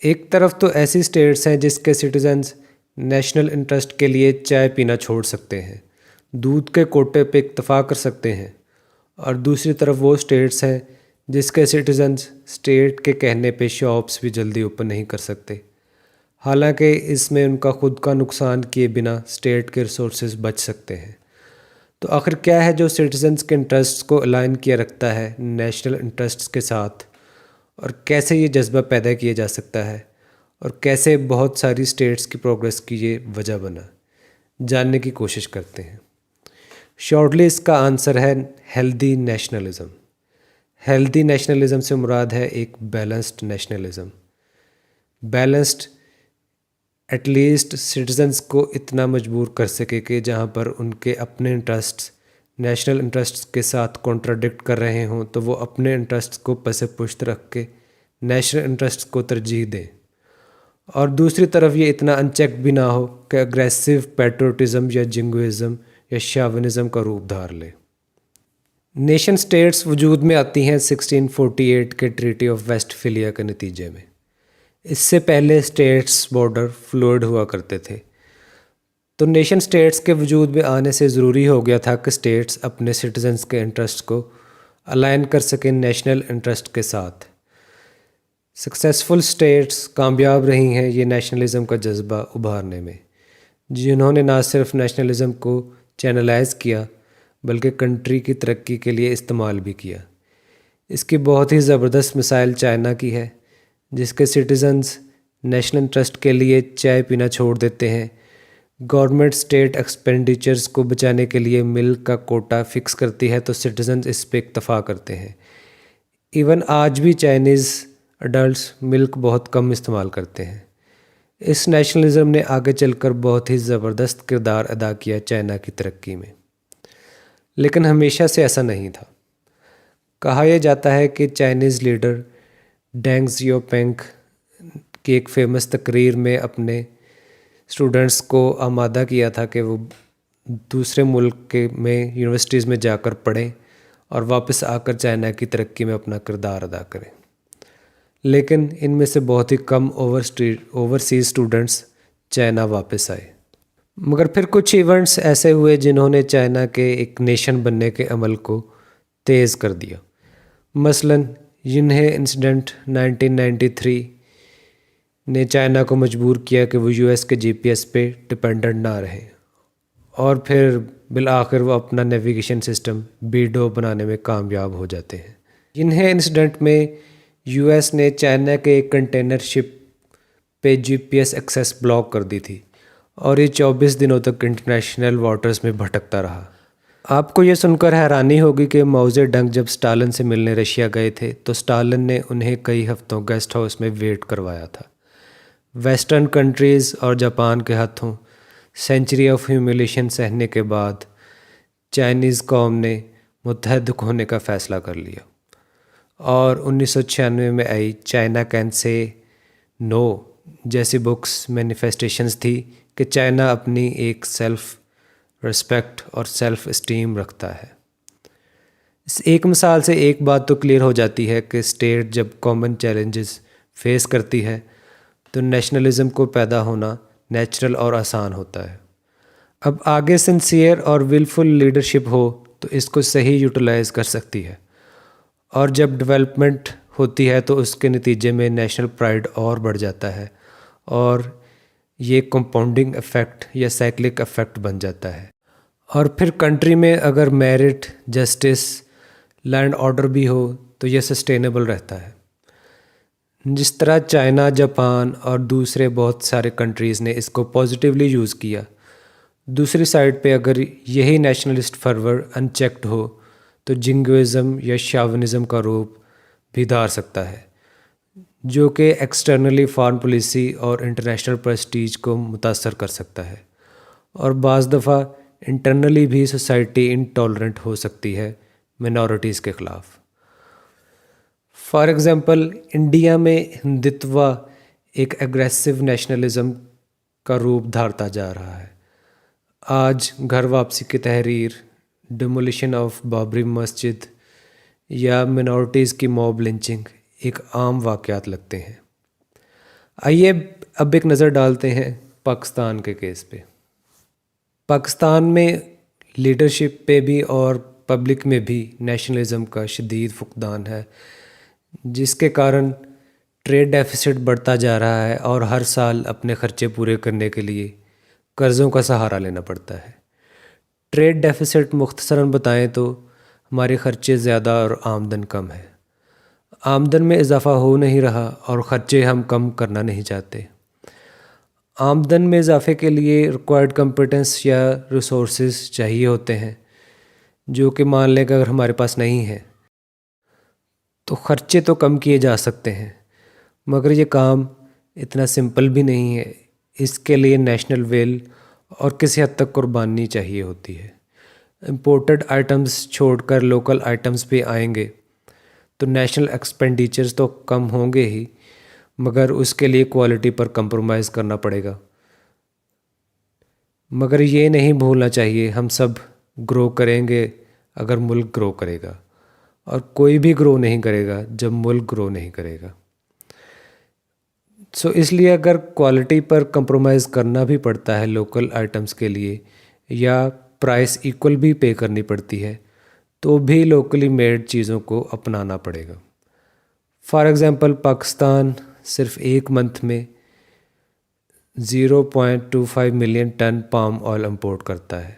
एक तरफ तो ऐसी स्टेट्स हैं जिसके सिटीजन्स नेशनल इंटरेस्ट के लिए चाय पीना छोड़ सकते हैं, दूध के कोटे पे इक्तफ़ा कर सकते हैं, और दूसरी तरफ वो स्टेट्स हैं जिसके सिटीजन्स स्टेट के कहने पे शॉप्स भी जल्दी ओपन नहीं कर सकते, हालांकि इसमें उनका खुद का नुकसान किए बिना स्टेट के रिसोर्सेज बच सकते हैं। तो आखिर क्या है जो सिटीजन्स के इंटरेस्ट्स को अलाइन किया रखता है नेशनल इंटरेस्ट्स के साथ, और कैसे ये जज्बा पैदा किया जा सकता है, और कैसे बहुत सारी स्टेट्स की प्रोग्रेस की ये वजह बना, जानने की कोशिश करते हैं। शॉर्टली इसका आंसर है हेल्दी नेशनलिज्म। हेल्दी नेशनलिज्म से मुराद है एक balanced nationalism. Balanced at least citizens को इतना मजबूर कर सके कि जहाँ पर उनके अपने इंटरेस्ट्स नेशनल इंटरेस्ट्स के साथ कॉन्ट्राडिक्ट कर रहे हों तो वो अपने इंटरेस्ट्स को पसे पुश्त रख के नेशनल इंटरेस्ट्स को तरजीह दें, और दूसरी तरफ ये इतना अनचेक भी ना हो कि अग्रेसिव पैट्रियोटिज्म या जिंगोइज्म या शाविनिज्म का रूप धार ले। नेशन स्टेट्स वजूद में आती हैं 1648 के ट्रीटी ऑफ वेस्टफिलिया के नतीजे में। इससे पहले स्टेट्स बॉर्डर फ्लूइड हुआ करते थे, तो नेशन स्टेट्स के वजूद में आने से ज़रूरी हो गया था कि स्टेट्स अपने सिटीजन्स के इंटरेस्ट को अलाइन कर सकें नेशनल इंटरेस्ट के साथ। सक्सेसफुल स्टेट्स कामयाब रही हैं ये नेशनलिज्म का जज्बा उभारने में, जिन्होंने ना सिर्फ नेशनलिज्म को चैनलाइज किया बल्कि कंट्री की तरक्की के लिए इस्तेमाल भी किया। इसकी बहुत ही ज़बरदस्त मिसाल चाइना की है, जिसके सिटीजन्स नेशनल इंटरेस्ट के लिए चाय पीना छोड़ देते हैं, गवर्नमेंट स्टेट एक्सपेंडिचर्स को बचाने के लिए मिल्क का कोटा फिक्स करती है तो सिटीजन्स इस पे इक्तफ़ा करते हैं। इवन आज भी चाइनीज़ अडल्ट्स मिल्क बहुत कम इस्तेमाल करते हैं। इस नेशनलिज्म ने आगे चलकर बहुत ही ज़बरदस्त किरदार अदा किया चाइना की तरक्की में, लेकिन हमेशा से ऐसा नहीं था। कहा यह जाता है कि चाइनीज़ लीडर डेंग जियाओपिंग की एक फेमस तकरीर में अपने स्टूडेंट्स को आमादा किया था कि वो दूसरे मुल्क में यूनिवर्सिटीज़ में जाकर पढ़ें और वापस आकर चाइना की तरक्की में अपना किरदार अदा करें, लेकिन इनमें से बहुत ही कम ओवरसीज़ स्टूडेंट्स चाइना वापस आए। मगर फिर कुछ इवेंट्स ऐसे हुए जिन्होंने चाइना के एक नेशन बनने के अमल को तेज़ कर दिया। मसलन यिन्हे इंसिडेंट 1993 ने चाइना को मजबूर किया कि वो यूएस के जीपीएस पे डिपेंडेंट ना रहे, और फिर बिल आखिर वो अपना नेविगेशन सिस्टम बीडो बनाने में कामयाब हो जाते हैं। यिन्हे इंसिडेंट में यूएस ने चाइना के एक कंटेनर शिप पे जीपीएस एक्सेस ब्लॉक कर दी थी, और ये 24 दिनों तक इंटरनेशनल वाटर्स में भटकता रहा। आपको ये सुनकर हैरानी होगी कि माओ ज़ेडंग जब स्टालिन से मिलने रशिया गए थे तो स्टालिन ने उन्हें कई हफ्तों गेस्ट हाउस में वेट करवाया था। वेस्टर्न कंट्रीज़ और जापान के हाथों सेंचुरी ऑफ ह्यूमिलेशन सहने के बाद चाइनीज़ कौम ने मुत्तहद होने का फ़ैसला कर लिया, और 1996 में आई चाइना कैन से नो जैसी बुक्स मैनिफेस्टेशंस थी कि चाइना अपनी एक सेल्फ रिस्पेक्ट और सेल्फ इस्टीम रखता है। इस एक मिसाल से एक बात तो क्लियर हो जाती है कि स्टेट जब कॉमन चैलेंजेस फेस करती है तो नेशनलिज्म को पैदा होना नेचुरल और आसान होता है। अब आगे सिंसियर और विलफुल लीडरशिप हो तो इसको सही यूटिलाइज़ कर सकती है, और जब डेवलपमेंट होती है तो उसके नतीजे में नेशनल प्राइड और बढ़ जाता है, और ये कंपाउंडिंग इफ़ेक्ट या साइक्लिक इफ़ेक्ट बन जाता है। और फिर कंट्री में अगर मेरिट, जस्टिस, लैंड ऑर्डर भी हो तो ये सस्टेनेबल रहता है। जिस तरह चाइना, जापान और दूसरे बहुत सारे कंट्रीज़ ने इसको पॉजिटिवली यूज़ किया, दूसरी साइड पे अगर यही नेशनलिस्ट फर्वर अनचेक्ड हो तो जिंगोइज़म या शाविनिज़म का रूप भी धार सकता है, जो कि एक्सटर्नली फॉरेन पॉलिसी और इंटरनेशनल प्रेस्टीज को मुतासर कर सकता है, और बाज़ दफ़ा इंटरनली भी सोसाइटी इंटॉलरेंट हो सकती है मिनॉरिटीज़ के ख़िलाफ़। फॉर एग्ज़ाम्पल इंडिया में हिंदुत्व एक एग्रेसिव नेशनलिज्म का रूप धारता जा रहा है। आज घर वापसी की तहरीर, डिमोलिशन ऑफ बाबरी मस्जिद या मिनॉरिटीज़ की मॉब लिंचिंग एक आम वाक़यात लगते हैं। आइए अब एक नज़र डालते हैं पाकिस्तान के केस पे। पाकिस्तान में लीडरशिप पे भी और पब्लिक में भी नेशनलिज्म का शदीद फुकदान है, जिसके कारण ट्रेड डेफिसिट बढ़ता जा रहा है और हर साल अपने ख़र्चे पूरे करने के लिए कर्ज़ों का सहारा लेना पड़ता है। ट्रेड डेफिसिट मुख्तसरन बताएं तो हमारे ख़र्चे ज़्यादा और आमदन कम है। आमदन में इजाफ़ा हो नहीं रहा और ख़र्चे हम कम करना नहीं चाहते। आमदन में इजाफ़े के लिए रिक्वायर्ड कंपिटेंस या रिसोर्सेज चाहिए होते हैं, जो कि मान लें कि अगर हमारे पास नहीं है तो ख़र्चे तो कम किए जा सकते हैं, मगर ये काम इतना सिंपल भी नहीं है। इसके लिए नेशनल विल और किसी हद तक कुर्बानी चाहिए होती है। इम्पोर्टेड आइटम्स छोड़कर लोकल आइटम्स भी आएंगे तो नेशनल एक्सपेंडिचर्स तो कम होंगे ही, मगर उसके लिए क्वालिटी पर कंप्रोमाइज़ करना पड़ेगा। मगर ये नहीं भूलना चाहिए हम सब ग्रो करेंगे अगर मुल्क ग्रो करेगा, और कोई भी ग्रो नहीं करेगा जब मुल्क ग्रो नहीं करेगा। इसलिए अगर क्वालिटी पर कंप्रोमाइज़ करना भी पड़ता है लोकल आइटम्स के लिए, या प्राइस इक्वल भी पे करनी पड़ती है, तो भी लोकली मेड चीज़ों को अपनाना पड़ेगा। फॉर एग्ज़ाम्पल पाकिस्तान सिर्फ एक मंथ में 0.25 million ton palm oil import करता है।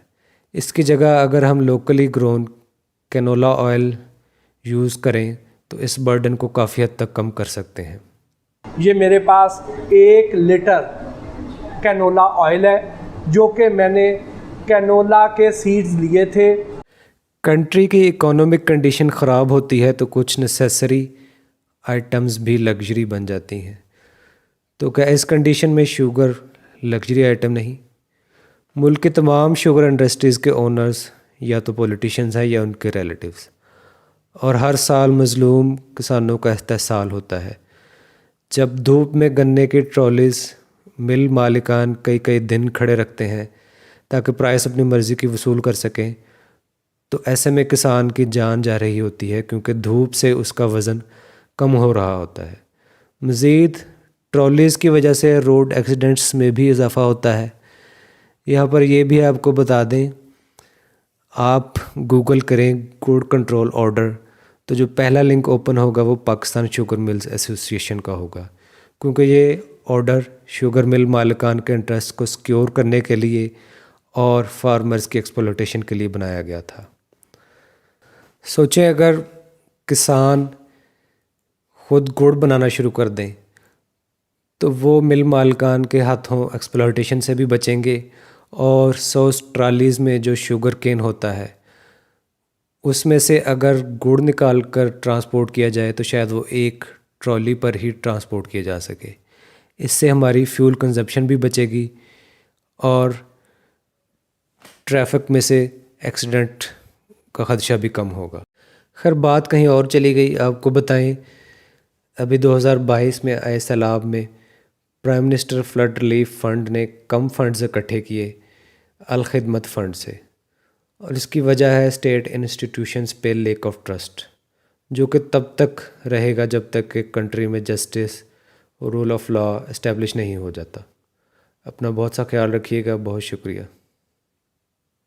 इसकी जगह अगर हम locally grown canola oil use करें तो इस बर्डन को काफ़ी हद तक कम कर सकते हैं। ये मेरे पास 1 लीटर कैनोला ऑयल है, जो कि मैंने कैनोला के सीड्स लिए थे। कंट्री की इकोनॉमिक कंडीशन ख़राब होती है तो कुछ नेसेसरी आइटम्स भी लग्जरी बन जाती हैं। तो क्या इस कंडीशन में शुगर लग्जरी आइटम नहीं? मुल्क के तमाम शुगर इंडस्ट्रीज़ के ओनर्स या तो पॉलिटिशियंस हैं या उनके रिलेटिव्स, और हर साल मज़लूम किसानों का इस्तेहसाल होता है। जब धूप में गन्ने की ट्रॉलीज़ मिल मालिकान कई कई दिन खड़े रखते हैं ताकि प्राइस अपनी मर्ज़ी की वसूल कर सकें, तो ऐसे में किसान की जान जा रही होती है, क्योंकि धूप से उसका वज़न कम हो रहा होता है। मज़ीद ट्रॉलीज़ की वजह से रोड एक्सीडेंट्स में भी इजाफ़ा होता है। यहाँ पर यह भी आपको बता दें, आप गूगल करें गुड कंट्रोल ऑर्डर, तो जो पहला लिंक ओपन होगा वो पाकिस्तान शुगर मिल्स एसोसिएशन का होगा, क्योंकि ये ऑर्डर शुगर मिल मालिकान के इंटरेस्ट को सिक्योर करने के लिए और फार्मर्स की एक्सप्लॉयटेशन के लिए बनाया गया था। सोचें अगर किसान खुद गुड़ बनाना शुरू कर दें तो वो मिल मालिकान के हाथों एक्सप्लॉयटेशन से भी बचेंगे, और 100 ट्रालीज़ में जो शुगर केन होता है उसमें से अगर गुड़ निकाल कर ट्रांसपोर्ट किया जाए तो शायद वो एक ट्रॉली पर ही ट्रांसपोर्ट किया जा सके। इससे हमारी फ्यूल कंजप्शन भी बचेगी और ट्रैफिक में से एक्सीडेंट का ख़दशा भी कम होगा। खैर बात कहीं और चली गई। आपको बताएं, अभी 2022 में आए सैलाब में prime minister flood relief fund ने कम फंड्स इकट्ठे किए अल खिदमत फ़ंड से, और इसकी वजह है स्टेट इंस्टीट्यूशंस पे लैक ऑफ ट्रस्ट, जो कि तब तक रहेगा जब तक कि कंट्री में जस्टिस और रूल ऑफ लॉ इस्टेब्लिश नहीं हो जाता। अपना बहुत सा ख्याल रखिएगा। बहुत शुक्रिया।